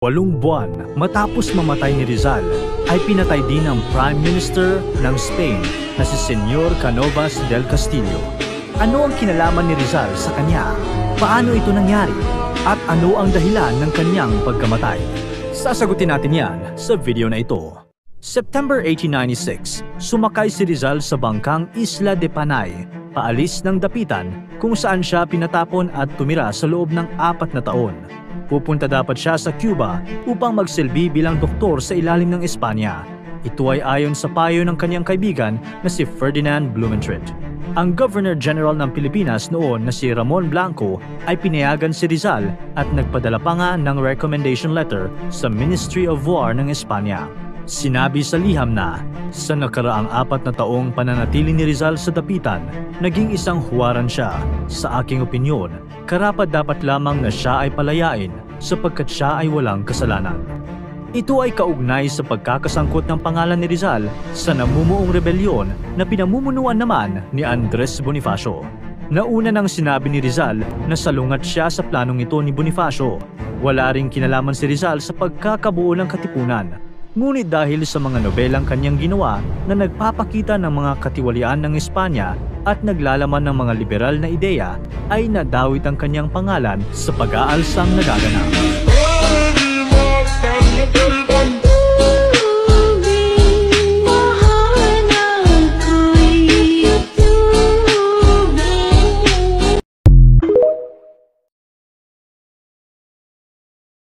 8 buwan matapos mamatay ni Rizal, ay pinatay din ang Prime Minister ng Spain na si Senyor Cánovas del Castillo. Ano ang kinalaman ni Rizal sa kanya? Paano ito nangyari? At ano ang dahilan ng kanyang pagkamatay? Sasagutin natin yan sa video na ito. September 1896, sumakay si Rizal sa bangkang Isla de Panay, paalis ng Dapitan, kung saan siya pinatapon at tumira sa loob ng 4 na taon. Pupunta dapat siya sa Cuba upang magsilbi bilang doktor sa ilalim ng Espanya. Ito ay ayon sa payo ng kanyang kaibigan na si Ferdinand Blumentritt. Ang Governor General ng Pilipinas noon na si Ramon Blanco ay pinayagan si Rizal at nagpadala pa nga ng recommendation letter sa Ministry of War ng Espanya. Sinabi sa liham na, sa nakaraang 4 na taong pananatili ni Rizal sa Dapitan, naging isang huwaran siya. Sa aking opinyon, karapat-dapat lamang na siya ay palayain sapagkat siya ay walang kasalanan. Ito ay kaugnay sa pagkakasangkot ng pangalan ni Rizal sa namumuong rebelyon na pinamumunuan naman ni Andres Bonifacio. Nauna nang sinabi ni Rizal na salungat siya sa planong ito ni Bonifacio. Wala ring kinalaman si Rizal sa pagkakabuo ng katipunan. Ngunit dahil sa mga nobelang kanyang ginawa na nagpapakita ng mga katiwalian ng Espanya at naglalaman ng mga liberal na ideya, ay nadawit ang kanyang pangalan sa pag-aalsang nagaganap.